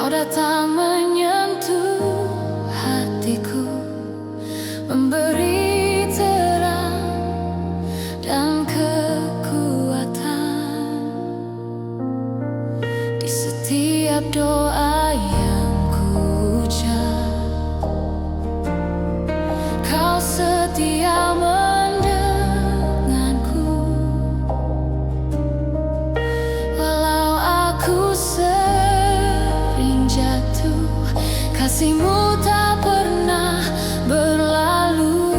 Kau datang menyentuh hatiku, memberi terang dan kekuatan di setiap doa yang ku ucap. Kau setia mendenganku, walau aku sering jatuh, kasih-Mu tak pernah berlalu.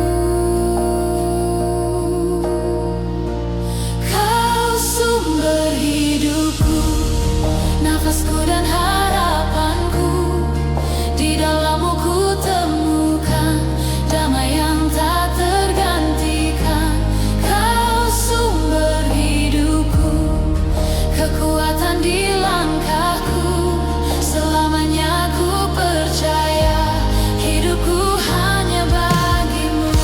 Kau sumber hidupku, nafasku dan harapanku. Di dalam-Mu ku temukan damai yang tak tergantikan. Kau sumber hidupku, kekuatan di langkahku. Selamanya ku percaya, hidupku hanya bagi-Mu.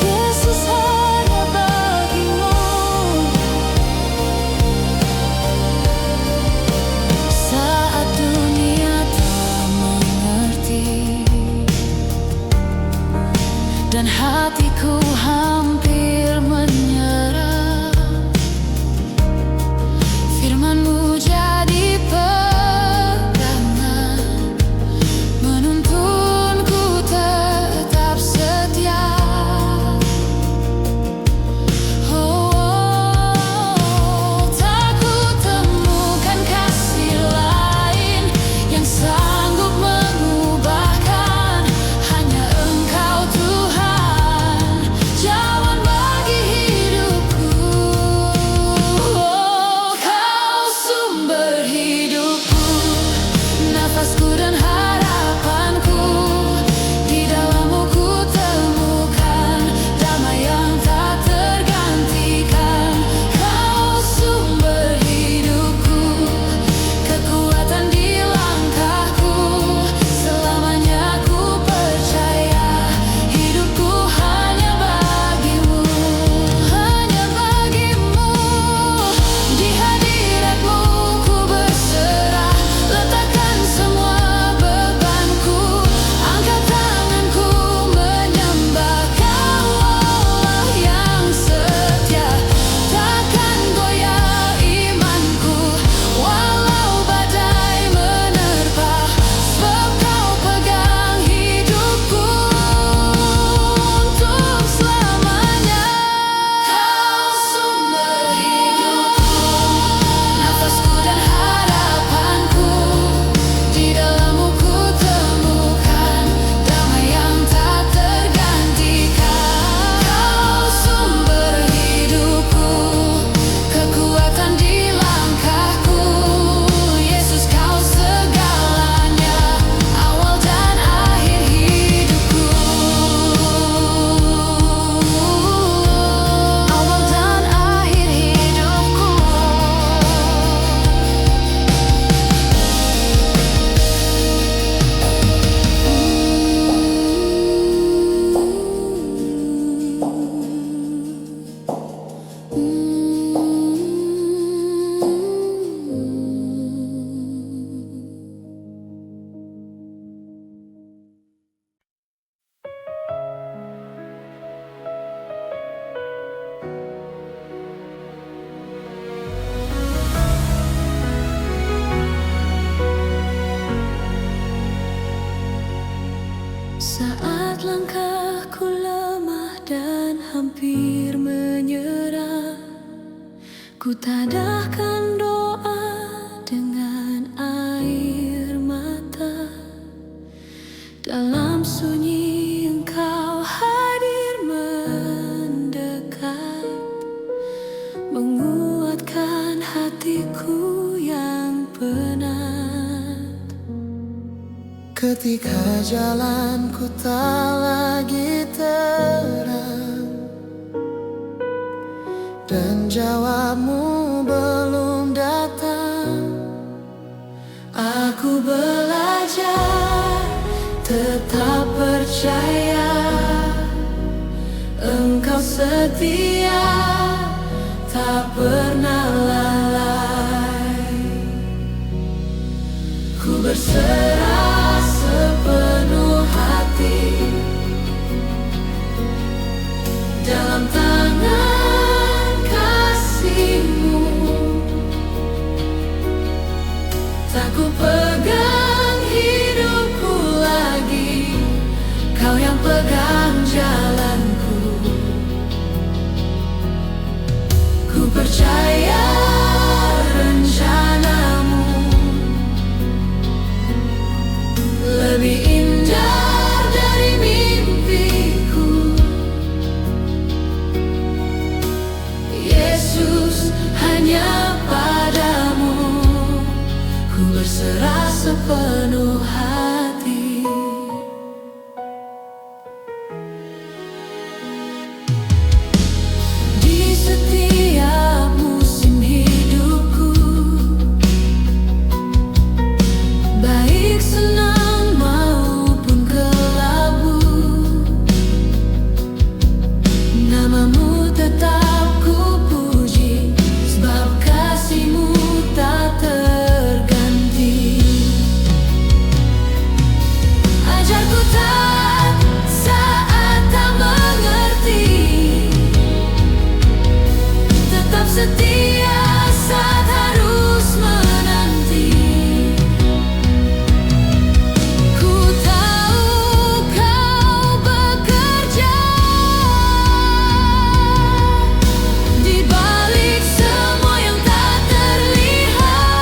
Yesus, hanya bagi-Mu. Saat dunia tak mengerti dan hatiku hampir menyerah, firman-Mu jadi pegangan, menuntunku tetap setia. Tak ku temukan kasih lain yang sanggup mengubahkan. Hanya Engkau Tuhan, jawaban bagi hidupku. Kau sumber hidupku, nafasku dan harapanku. Di dalam-Mu ku temukan damai yang tak tergantikan. Kau sumber hidupku, kekuatan di langkahku. Selamanya ku percaya, hidupku hanya bagi-Mu, hanya bagi-Mu. Di hadirat-Mu ku berserah, letakkan semua bebanku. Angkat tanganku menyembah Kau, Allah yang setia. Takkan goyah imanku, walau badai menerpa, sebab Kau pegang hidupku untuk selamanya. Kau sumber hidupku, nafasku dan harapanku. Di dalam-Mu ku temukan damai yang tak tergantikan. Kau sumber hidupku, kekuatan di langkahku. Yesus, Kau segalanya, awal dan akhir hidupku. Awal dan akhir hidupku. Saat langkahku lemah dan hampir menyerah, ku tadahkan doa dengan air mata. Dalam sunyi Engkau hadir mendekat, menguatkan hatiku yang penat. Ketika jalanku tak lagi terang dan jawab-Mu belum datang, aku belajar tetap percaya. Engkau setia, tak pernah lalai. berserah sepenuh hati dalam tangan kasih-Mu. Tak ku pegang hidupku lagi, Kau yang pegang jalanku. Ku percaya rencana-Mu lebih indah dari mimpiku. Yesus, hanya padamu ku berserah sepenuh hati. Di setiap musim hidupku, baik senang maupun kelabu, nama-Mu tetap ku puji, sebab kasih-Mu tak terganti. Ajarku taat saat tak mengerti, tetap setia saat harus menanti. Ku tahu Kau bekerja di balik semua yang tak terlihat.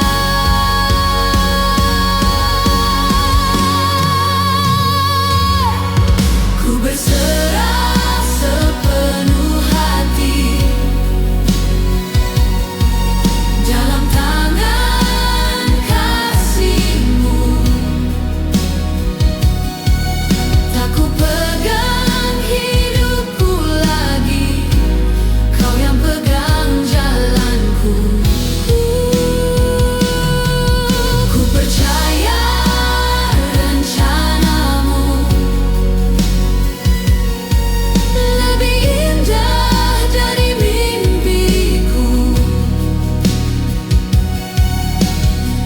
Ku berserah sepenuh hati dalam tangan kasih-Mu. Tak ku pegang hidupku lagi, Kau yang pegang jalanku. Ku percaya rencana-Mu lebih indah dari mimpiku.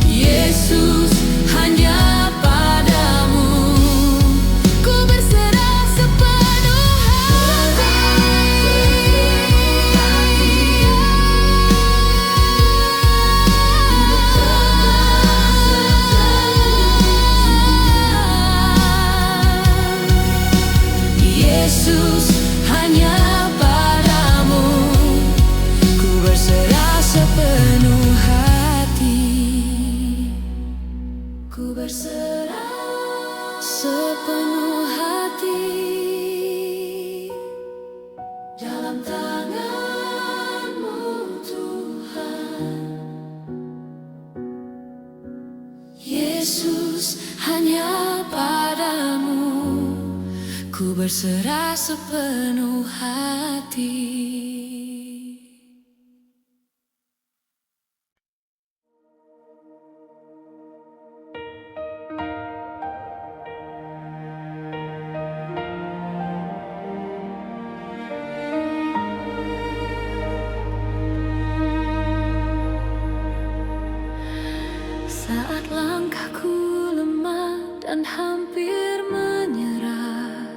Yesus, hanya padamu ku berserah sepenuh hati. Yesus, hanya padamu ku berserah sepenuh hati. Ku berserah sepenuh hati dalam tangan-Mu, Tuhan. Yesus, hanya padamu ku berserah sepenuh hati. Saat langkahku lemah dan hampir menyerah,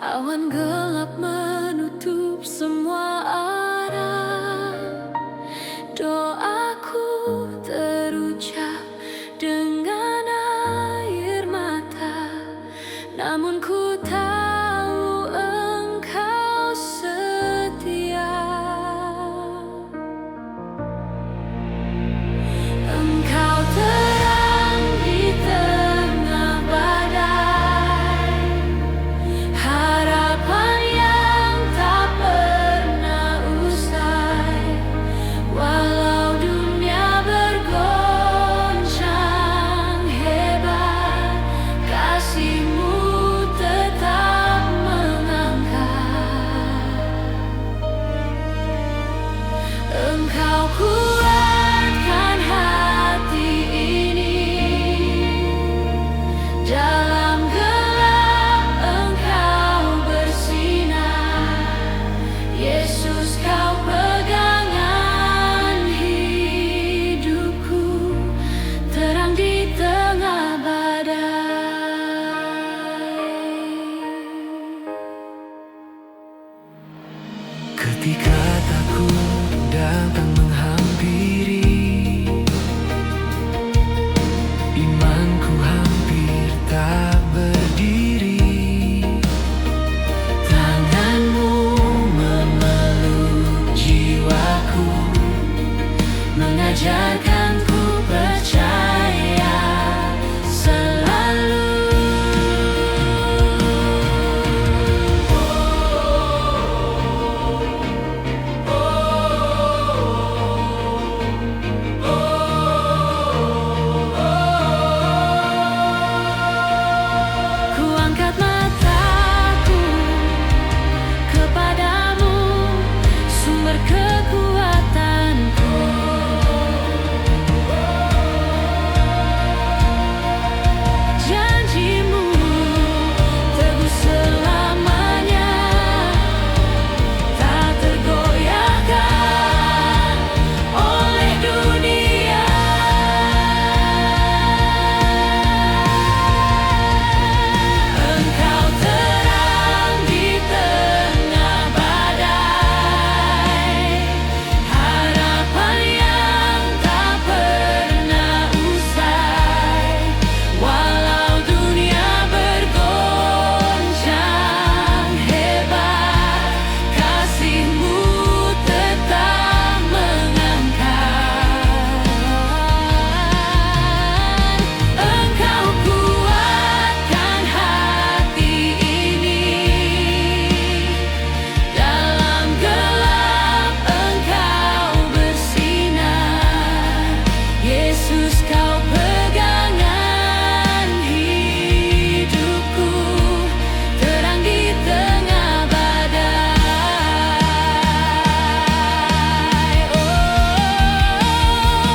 awan gelap menutup semua arah. Doaku terucap dengan air mata, namun ku tahu Engkau setia. Engkau terang di tengah badai, harapan yang tak pernah usai. Walau dunia bergoncang hebat, kasih-Mu tetap mengangkat. Engkau kuatkan hati ini, dalam gelap Engkau bersinar. Yesus, Kau pegangan hidupku, terang di tengah mengajarkanku percaya selalu. Ku angkat mataku kepadamu, sumber kekuatanku. Janjimu teguh selamanya, tak tergoyahkan oleh dunia. Engkau terang di tengah badai, harapan yang tak pernah usai. Walau dunia bergoncang hebat, kasih-Mu tetap mengangkat. Engkau kuatkan hati ini, dalam gelap Engkau bersinar. Yesus, Kau pegangan hidupku, terang di tengah badai.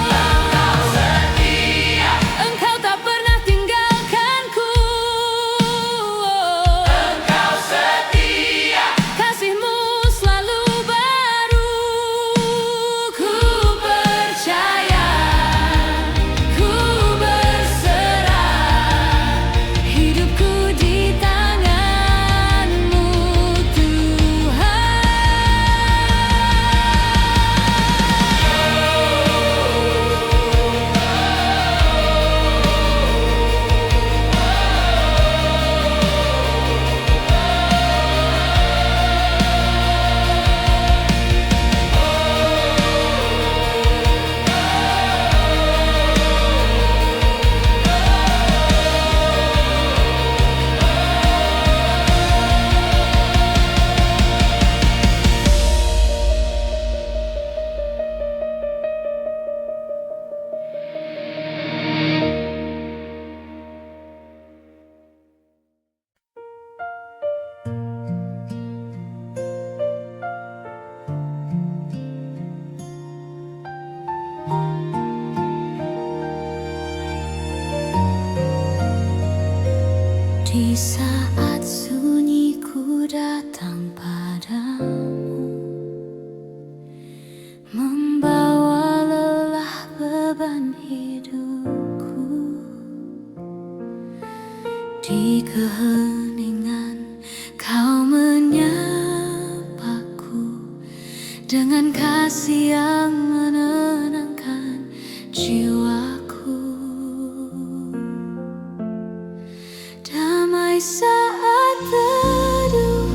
Engkau setia, Engkau tak pernah tinggalkanku. Engkau setia, kasih-Mu selalu baru. Ku percaya, ku berserah, hidupku di tangan-Mu, Tuhan. Di saat sunyi ku datang padamu, membawa lelah beban hidupku. Di keheningan Kau menyapaku, dengan kasih yang menenangkan jiwaku. Damai saat teduh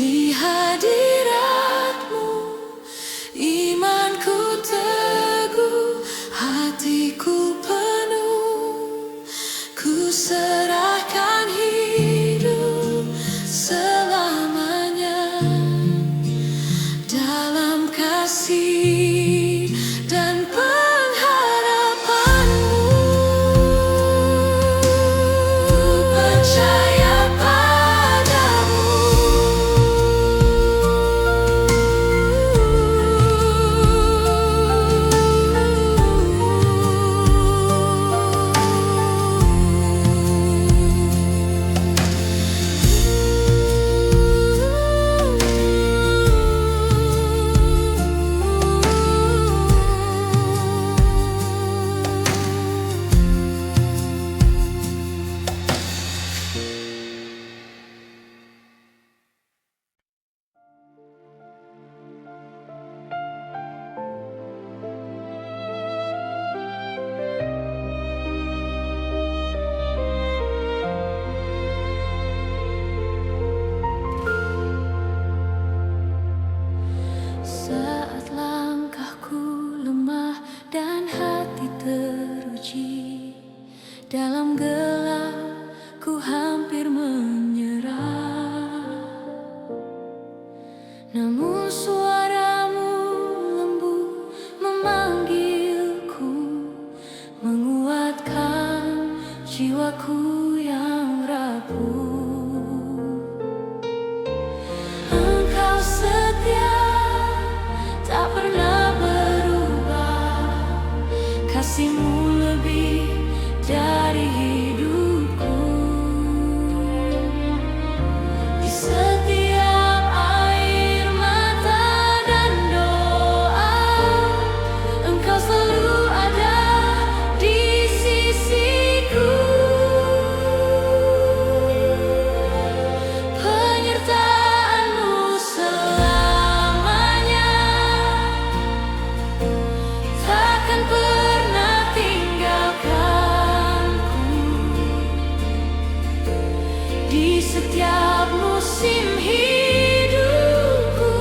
Di hadiratmu imanku teguh, hatiku penuh, ku serahkan hidup selamanya dalam kasih dan pengharapanmu. Ku percaya padamu, saat langkahku lemah dan hati teruji, dalam gelap ku hampir menyerah. Namun suaramu lembut memanggilku, menguatkan jiwaku yang rapuh. Engkau setia, tak pernah berubah, kasih-Mu lebih dari hidupku. Di setiap air mata dan doa, Engkau selalu ada di sisiku. Penyertaan-Mu selamanya takkan pernah tinggalkanku. Di setiap musim hidupku,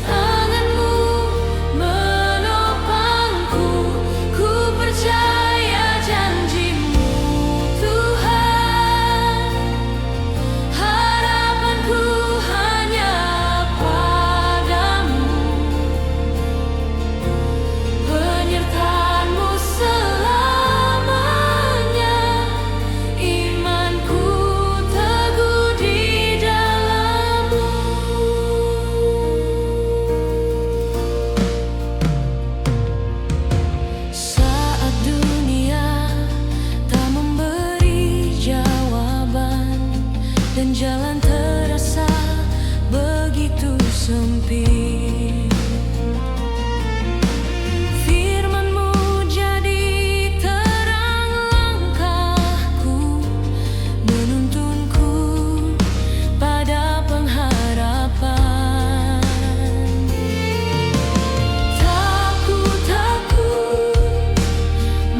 tangan-Mu menopangku. Ku percaya janji-Mu, Tuhan. Harapanku hanya padamu. Penyertaan-Mu selamanya, imanku teguh di dalam-Mu. Saat dunia tak memberi jawaban dan jalan terasa begitu sempit, Firman-Mu jadi terang langkahku, menuntunku pada pengharapan. Tak ku takut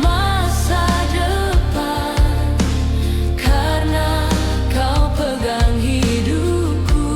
masa depan, karena Kau pegang hidupku.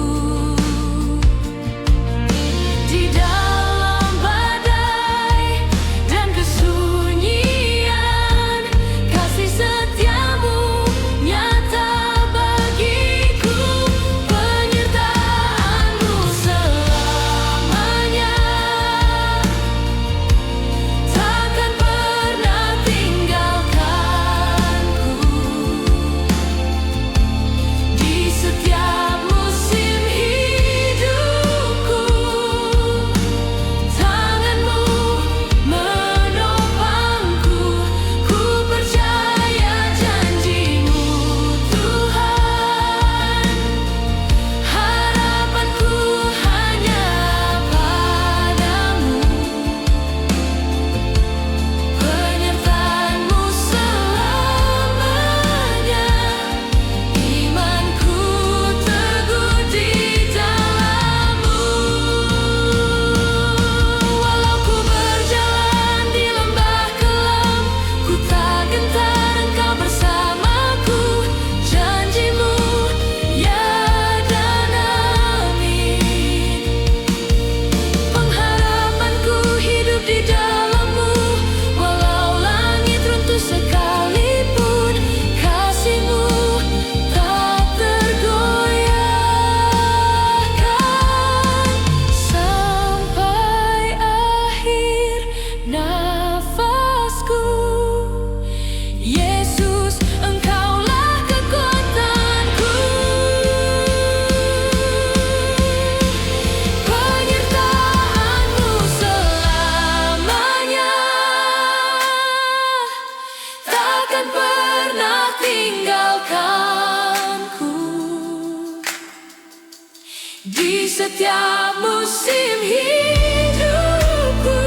di setiap musim hidupku.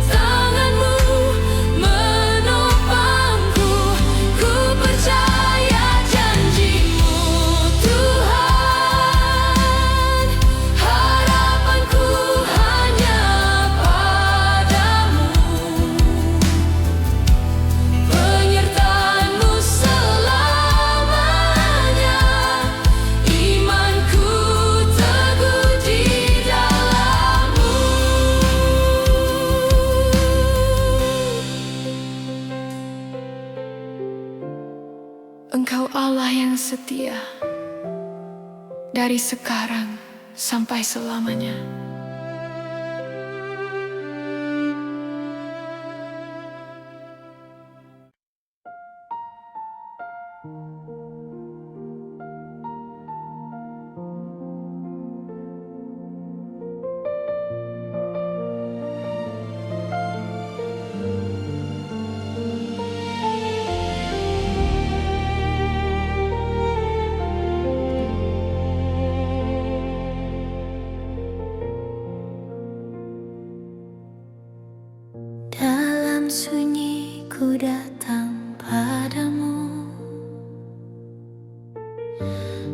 Tanganmu menopangku, ku percaya janjimu Tuhan. Harapanku hanya padamu, penyertaanmu selamanya. Imanku teguh di dalammu. Engkau Allah yang setia, dari sekarang sampai selamanya. Dalam sunyi ku datang padamu,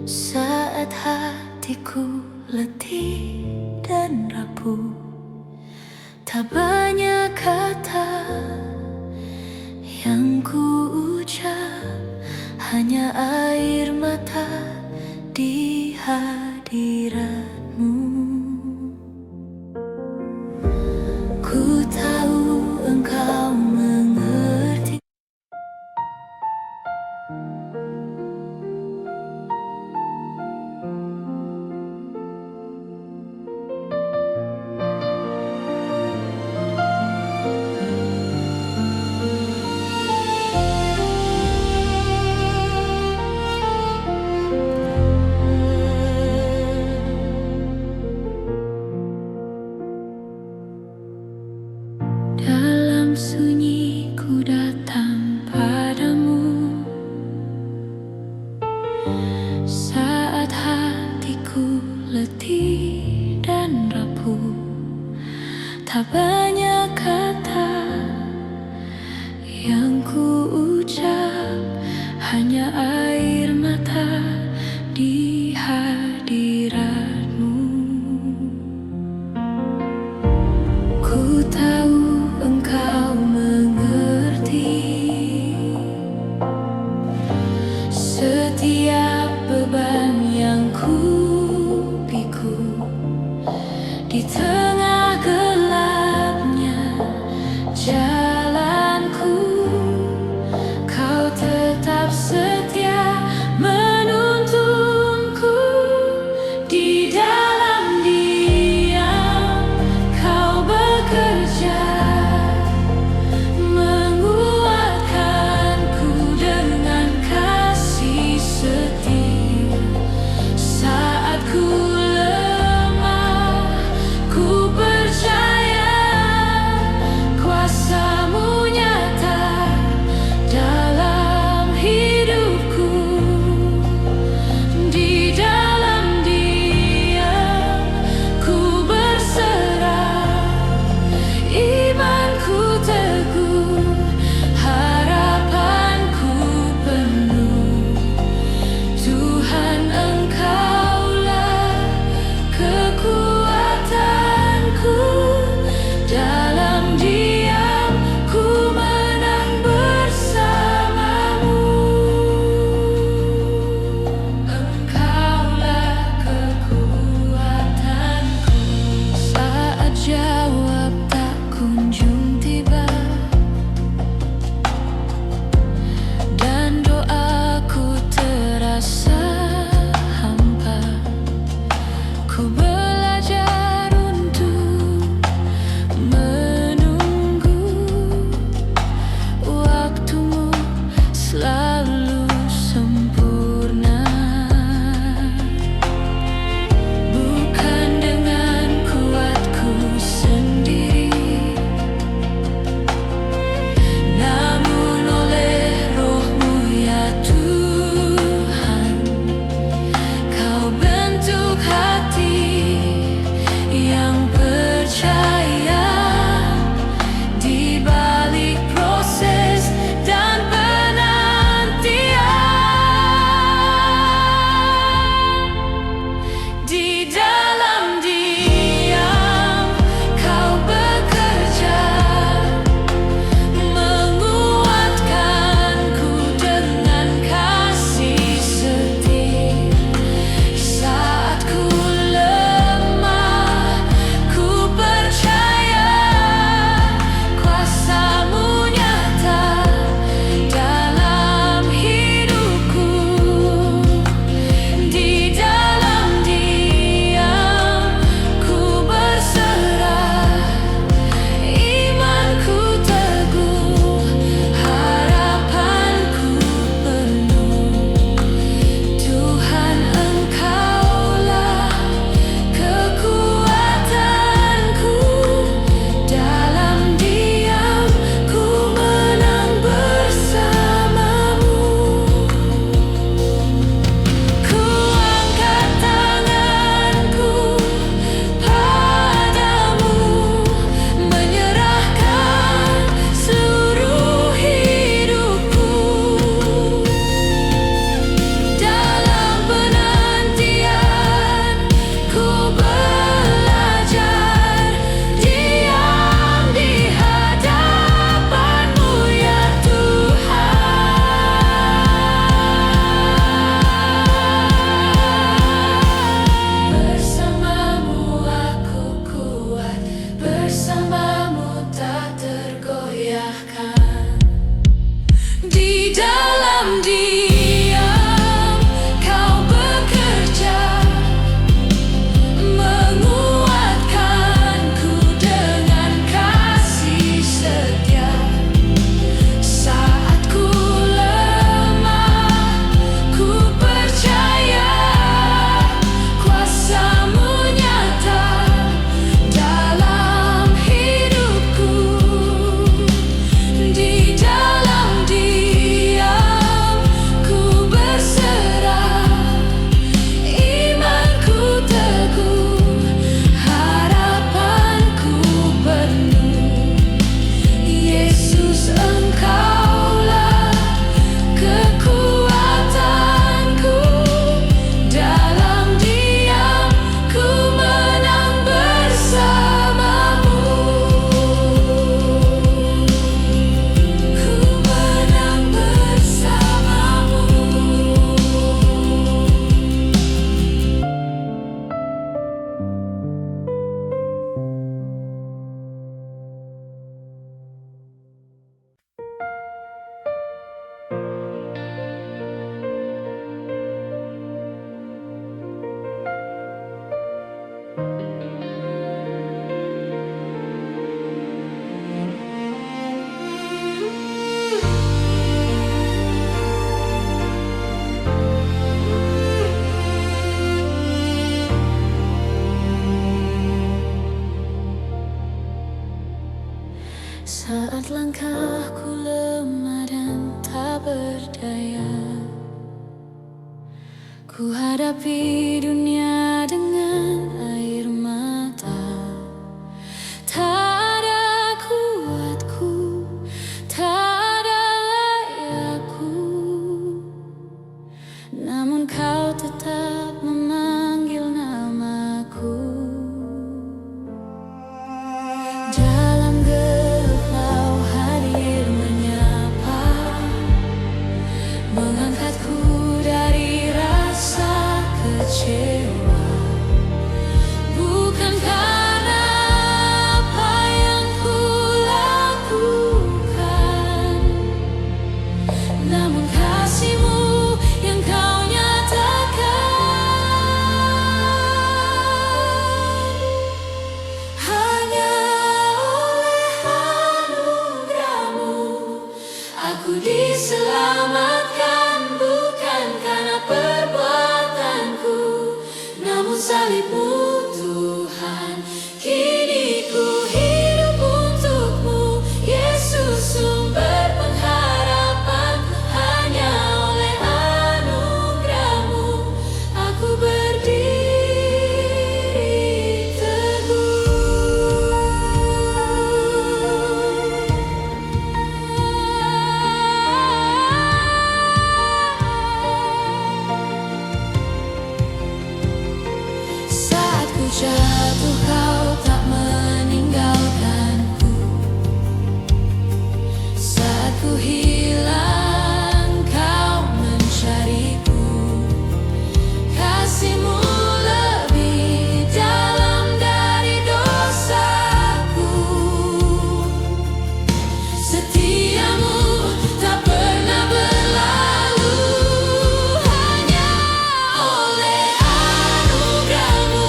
saat hatiku letih dan rapuh. Tak banyak kata yang ku ucap, hanya air mata di hadiratmu. Ku tahu engkau mengerti. Dalam sunyi ku datang padamu, saat hatiku letih dan rapuh. Tak banyak kata yang ku ucap, hanya air mata di hadiratmu. Ku tahu engkau mengerti setiap beban yang ku pikul. Di tengah gelapnya Saat langkahku lemah dan tak berdaya, ku hadapi dunia dengan air mata. Tak ada kuatku, tak ada layakku, namun kau tetap memanggil namaku. Dalam gelap kau hadir menyapa, mengangkatku dari rasa kecewa. Bukan karena apa yang ku lakukan, namun kasih-Mu yang kau nyatakan. Hanya oleh anugerah-Mu aku diselamatkan, bukan karena perbuatanku, namun salib-Mu Tuhan. Kini ku hidup untuk-Mu, Yesus sumber pengharapanku. Hanya oleh anugerah-Mu aku berdiri teguh. Saat ku jatuh, kau tak meninggalkanku. Saat ku hilang, kau mencariku. Kasih-Mu lebih dalam dari dosaku. Setia-Mu tak pernah berlalu. Hanya oleh anugerah-Mu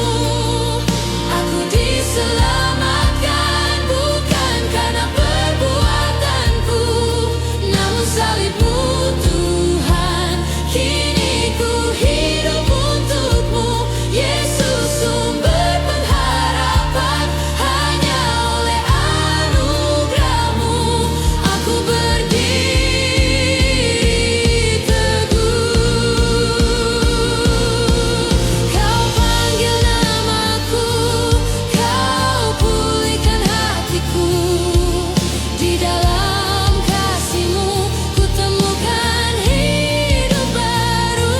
aku diselamatkan, bukan karena perbuatanku, namun salib-Mu Tuhan. Kini ku hidup untuk-Mu, Yesus sumber pengharapan. Hanya oleh anugerah-Mu aku berdiri teguh. Kau panggil namaku, Kau pulihkan hatiku. Di dalam kasih-Mu ku temukan hidup baru.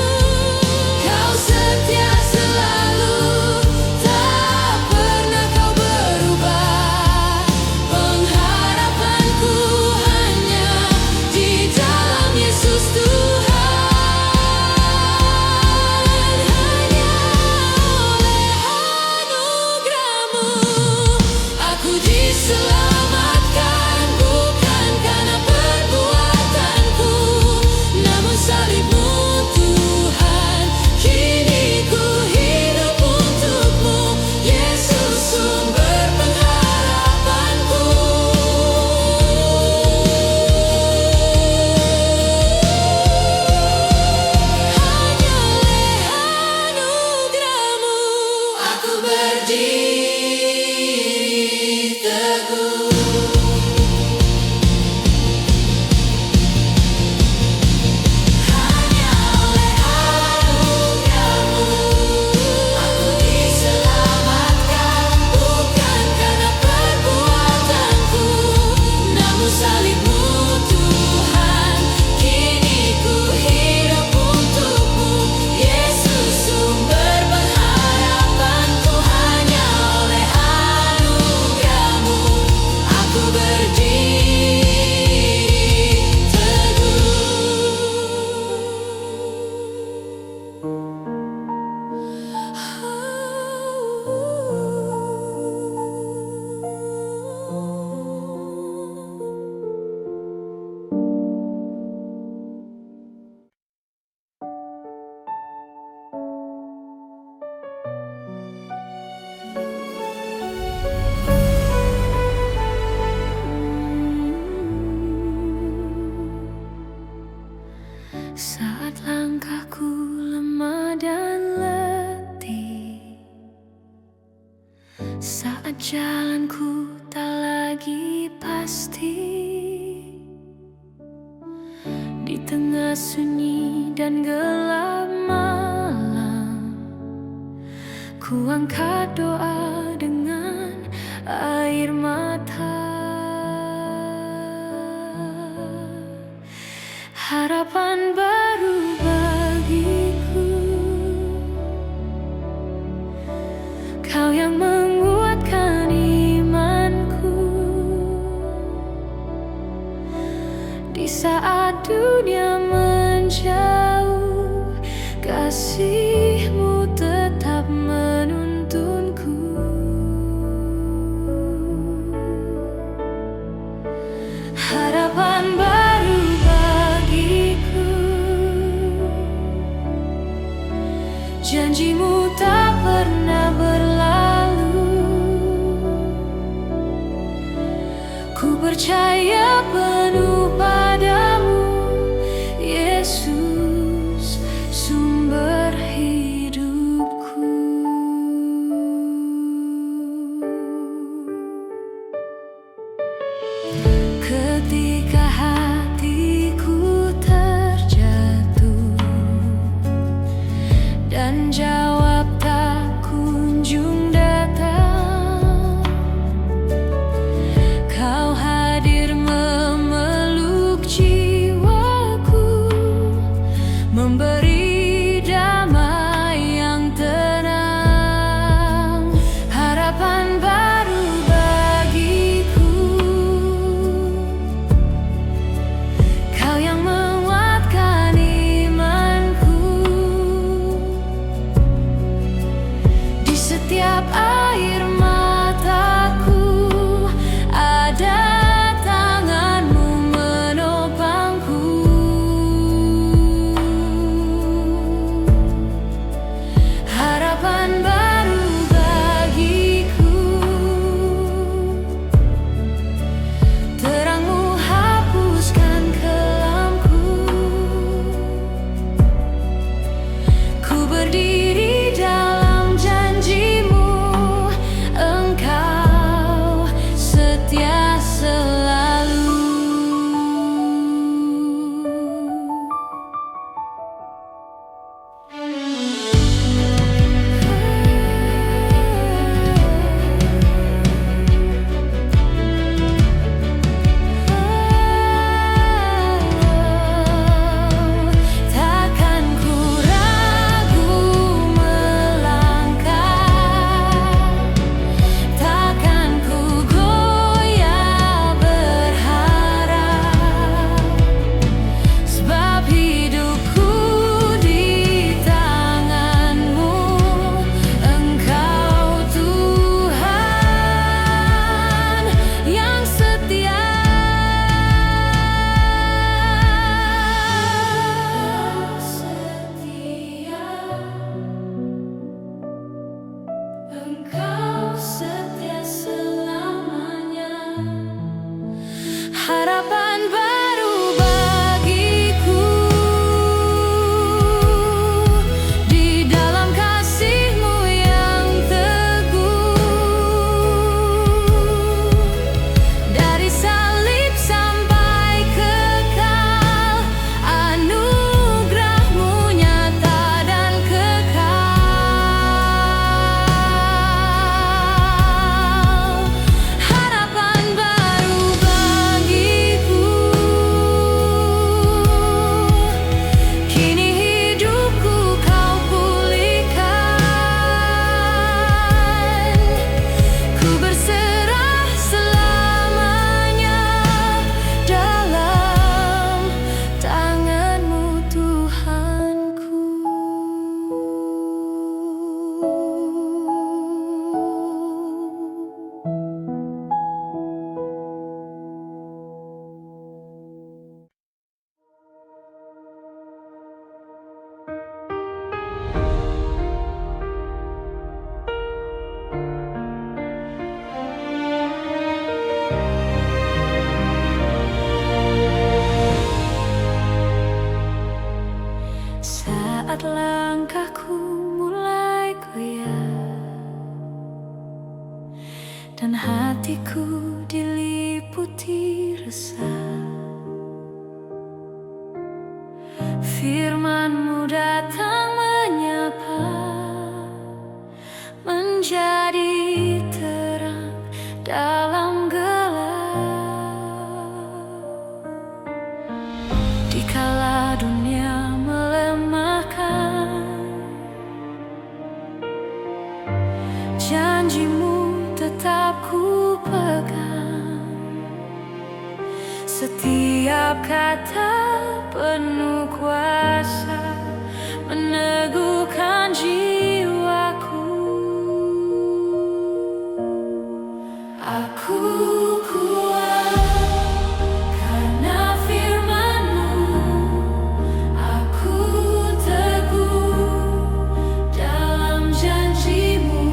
Kau setia selalu, tak pernah Kau berubah. Pengharapanku hanya di dalam Yesus Tuhan. Hanya oleh anugerah-Mu aku diselamatkan, bukan karena perbuatanku, namun salib-Mu Tuhan. Kini ku hidup untuk-Mu, Yesus sumber pengharapanku. Hanya oleh anugerah-Mu aku berdiri teguh. Hanya oleh anugerah-Mu aku diselamatkan, bukan karena perbuatanku, namun salib-Mu Tuhan. Kini ku hidup untuk-Mu, Yesus sumber pengharapanku. Hanya oleh anugerah-Mu aku berdiri teguh. Saat langkahku lemah dan letih, saat jalanku tak lagi pasti, tengah sunyi dan gelap malam, ku angkat doa dengan air mata. Harapan baru bagiku, Kau yang menguatkan imanku di saat dunia menjauh. Kasih-Mu tetap menuntunku. Harapan baru bagiku, janji-Mu tak pernah berlalu. Ku percaya penuh padamu, Yesus, sumber hidupku. Ketika hatiku terjatuh dan jawab tak kunjung datang, Kau hadir memeluk jiwaku, memberi damai yang tenang. Harapan baru bagiku, Kau yang menguatkan imanku di setiap air mataku. Ada tangan-Mu menopangku. Harapan baru bagiku, terang-Mu hapuskan kelamku. Ku berdiri dalam janji-Mu, Engkau setia selalu. Takkan ku ragu melangkah, takkan ku goyah berharap, sebab hidupku di tangan-Mu. Engkau Tuhan yang setia. Engkau setia selamanya. Harapan baru bagiku, di dalam kasih-Mu yang teguh. Dari salib sampai kekal, anugerah-Mu nyata dan kekal. janjimu tetap ku pegang. Setiap kata penuh kuasa meneguhkan jiwaku. Aku kuat karena firman-Mu. Aku teguh dalam janji-Mu.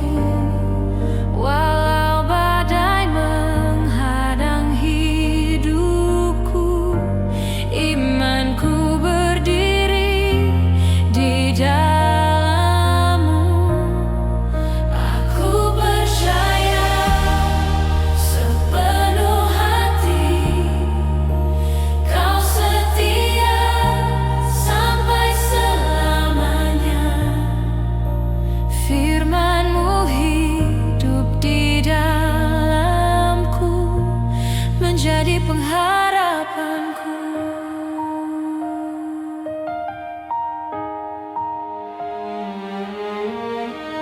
Walau badai menghadang hidupku, imanku berdiri di dalam-Mu. Aku percaya sepenuh hati, Kau setia sampai selamanya. Firman-Mu hidup di dalamku, menjadi pengharapanku.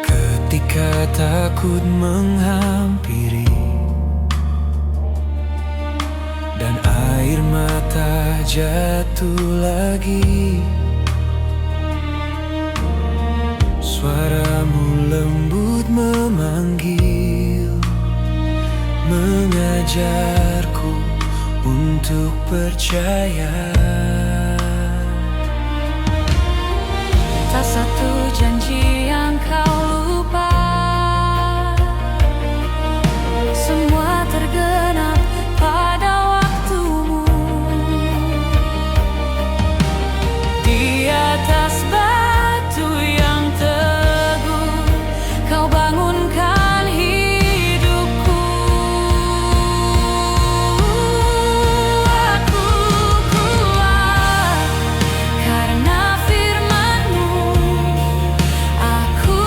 Ketika takut menghampiri dan air mata jatuh lagi, suara-Mu lembut memanggil, mengajarku untuk percaya. Tak satu janji yang Kau lupa, semua tergenap pada waktu-Mu. Di atas batu yang teguh, Kau bangunkan hidupku. Aku kuat karena firman-Mu. Aku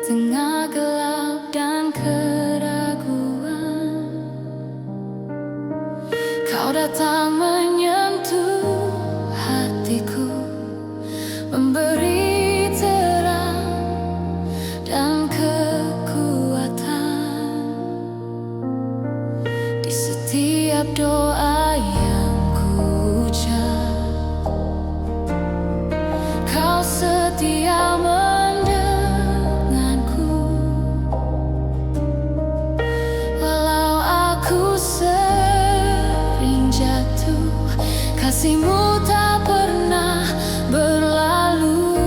tengah gelap dan keraguan, Kau datang menyentuh hatiku, memberi terang dan kekuatan. Di setiap doa yang ku ucap, Kau setia mendenganku. Walau aku sering jatuh, kasih-Mu tak pernah berlalu.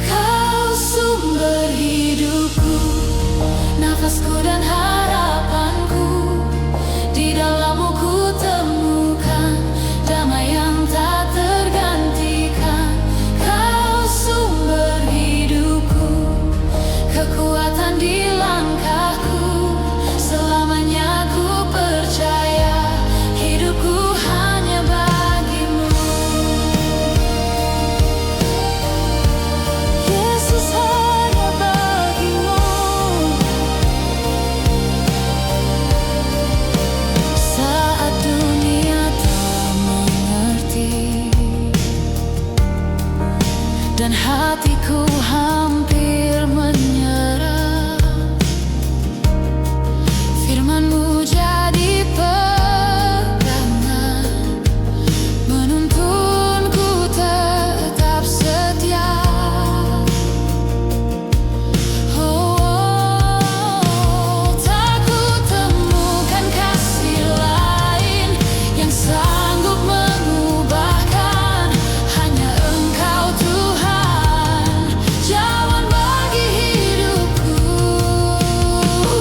Kau sumber hidupku, nafasku dan harapanku. Di dalam-Mu ku temukan damai yang tak tergantikan. Kau sumber hidupku, kekuatan di langkahku. Selamanya ku percaya, hidupku hanya bagi-Mu. Yesus, hanya bagi-Mu. Saat dunia tak mengerti dan hatiku hampir menyerah, firman-Mu jadi pegangan, menuntunku tetap setia. Oh, tak ku temukan kasih lain yang sanggup mengubahkan. Hanya Engkau Tuhan, jalan bagi hidupku.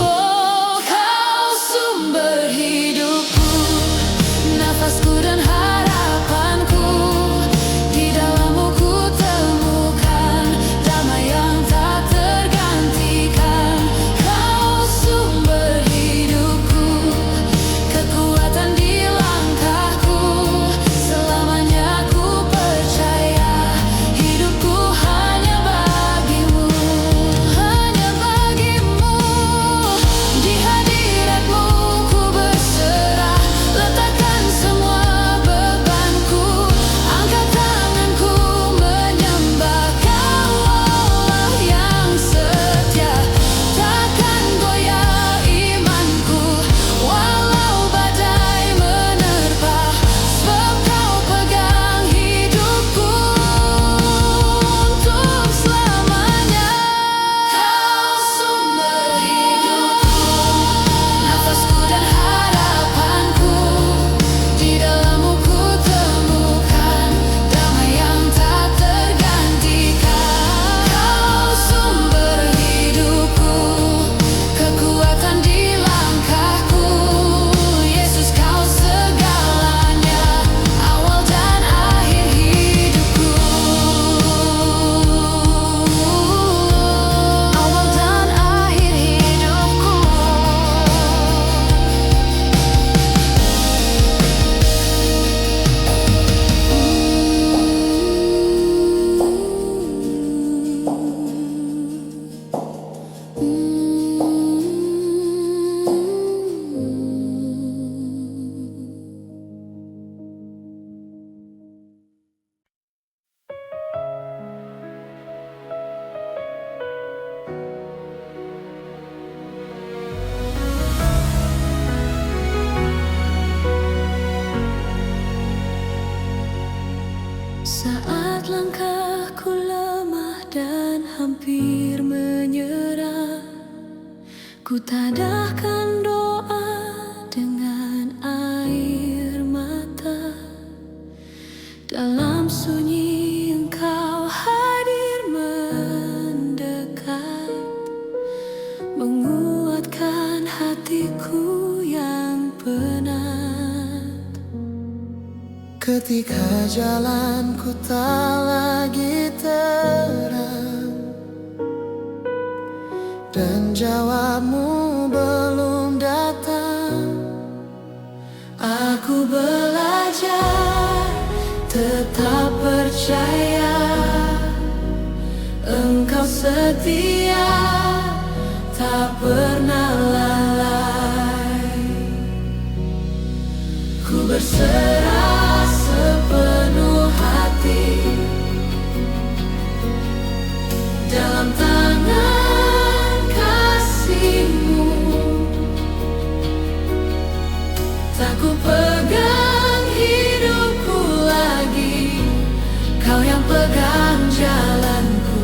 Oh, Kau sumber hidupku, nafasku dan harapanku. Di dalam-Mu ku temukan damai yang tak tergantikan. Kau sumber hidupku, kekuatan di langkahku. Selamanya ku percaya, hidupku hanya bagi-Mu, hanya bagi-Mu. Di hadirat-Mu ku berserah, letakkan semua bebanku. Angkat tanganku menyembah, Kau Allah yang setia. Takkan goyah imanku, walau badai menerpa. Sebab Kau pegang hidupku untuk selamanya. Kau sumber hidupku, nafasku dan harapanku. Di dalam-Mu ku temukan damai yang tak tergantikan. Kau sumber hidupku, kekuatan di langkahku. Yesus, Kau segalanya, awal dan akhir hidupku. Awal dan akhir hidupku. Saat langkahku lemah dan hampir menyerah, ku tadahkan doa dengan air mata. Dalam sunyi Engkau hadir mendekat, menguatkan hatiku yang penat. Ketika jalanku tak lagi terang dan jawab-Mu belum datang, Aku belajar tetap percaya pernah lalai. Ku berserah sepenuh hati dalam tangan kasih-Mu. Tak ku pegang hidupku lagi, Kau yang pegang jalanku.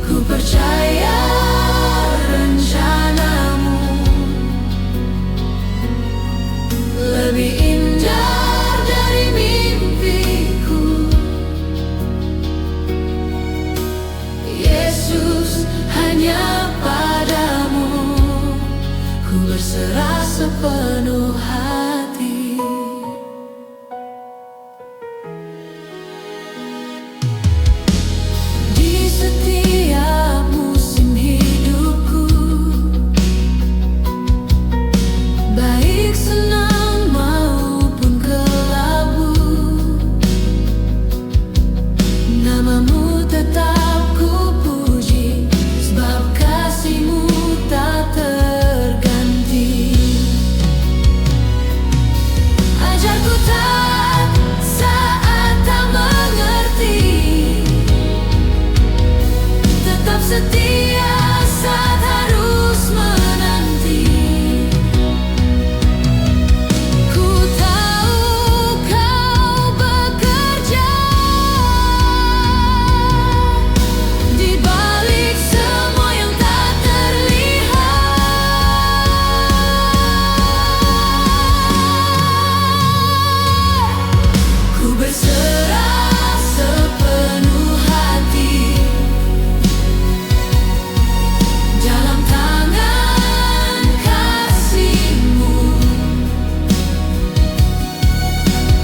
Ku percaya rencana-Mu lebih indah dari mimpiku. Yesus, hanya padamu ku berserah sepenuh hati. Di setiap musim hidupku, baik senang maupun kelabu, nama-Mu tetap ku puji, sebab kasih-Mu tak terganti. Ajarku taat saat tak mengerti, tetap setia saat harus menanti. Ku tahu Kau bekerja di balik semua yang tak terlihat. Ku berserah sepenuh hati dalam tangan kasih-Mu.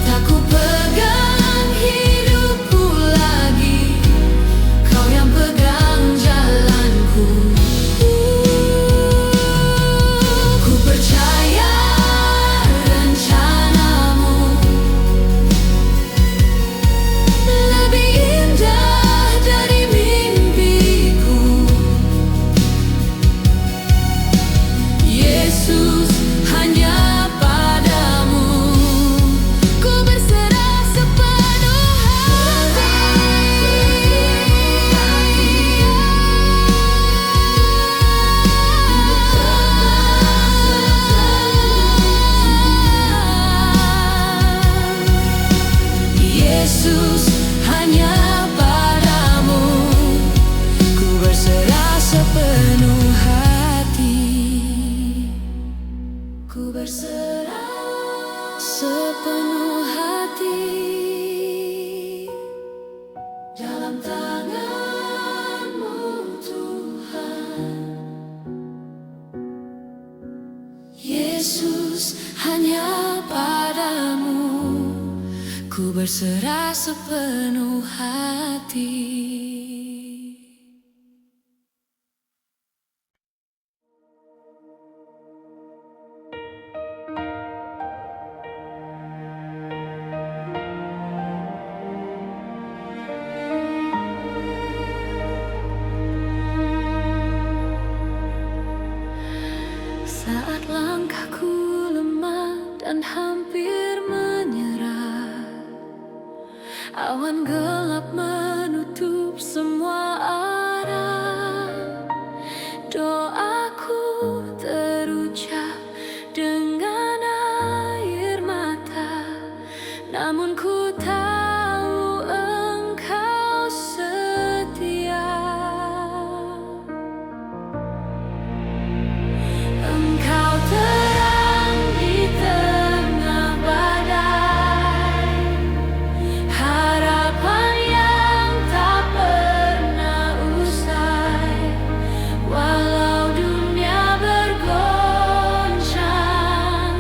Tak ku pegang hidupku lagi, Kau yang pegang jalanku. Ku percaya rencana-Mu lebih indah dari mimpiku. Yesus, hanya padamu ku berserah sepenuh hati. Yesus, hanya padamu ku berserah sepenuh hati. Ku berserah sepenuh hati dalam tangan-Mu, Tuhan. Yesus, hanya padamu ku berserah sepenuh hati. Saat langkahku lemah dan hampir menyerah, awan gelap menutup semua arah. Doaku terucap dengan air mata, namun ku tahu Engkau setia. Engkau terang di tengah badai, harapan yang tak pernah usai. Walau dunia bergoncang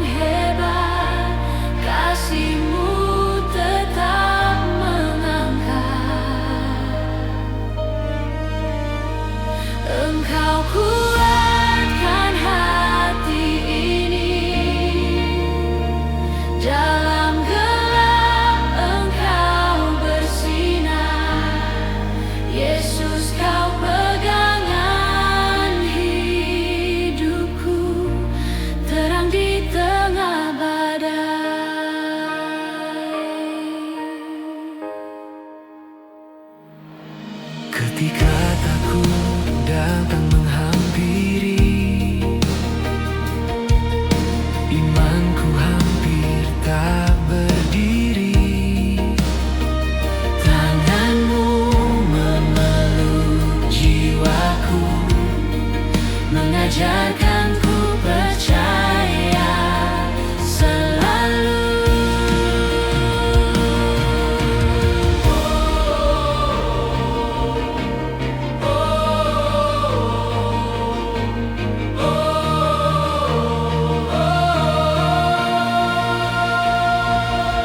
hebat, kasih-Mu tetap mengangkat. Engkau kuatkan hati ini, dalam gelap Engkau bersinar. Yesus, Kau pegang Ketika takut datang menghampiri, imanku hampir tak berdiri. Tanganmu memeluk jiwaku, mengajarkanku percaya selalu.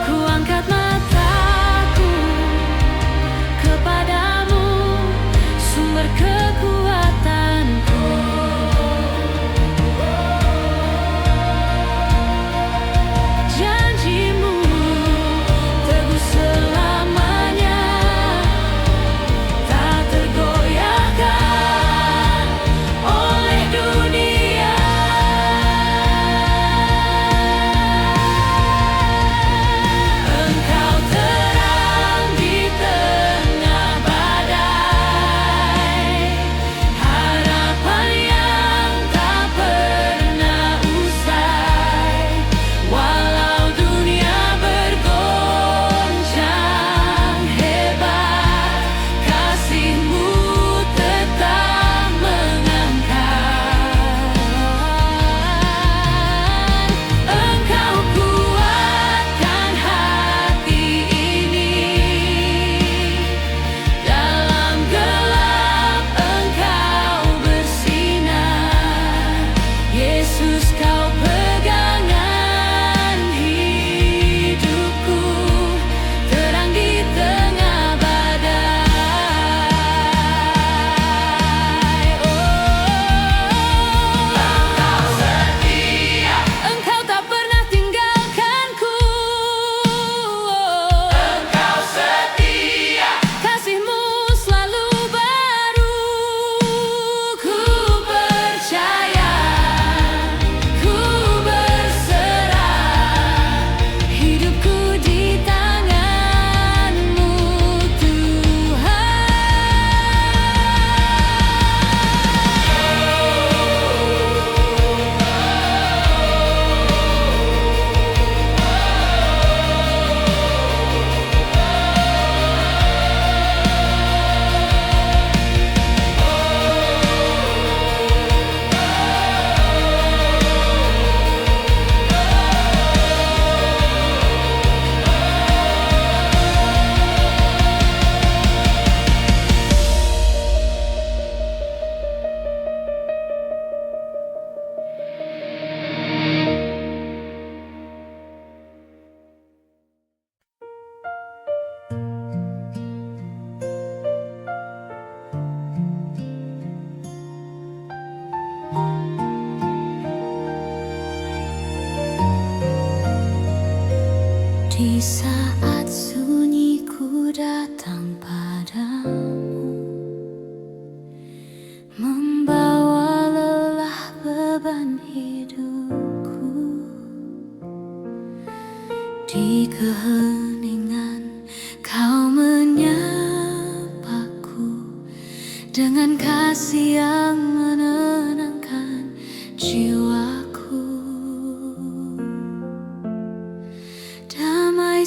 Ku angkat mataku kepadamu, sumber kekuatanku. Janjimu teguh selamanya, tak tergoyahkan oleh dunia. Engkau terang di tengah badai, harapan yang tak pernah usai. Walau dunia bergoncang hebat, kasih-Mu tetap mengangkat. Engkau kuatkan hati ini, dalam gelap Engkau bersinar. Yesus, Kau pegangan hidupku, terang di tengah badai. Engkau setia, Engkau tak pernah tinggalkanku. Engkau setia, kasih-Mu selalu baru. Ku percaya, ku berserah, hidupku di tangan-Mu, Tuhan. Di saat sunyi ku datang padamu, membawa lelah beban hidupku. Di keheningan Kau menyapaku, dengan kasih yang menenangkan jiwaku. Damai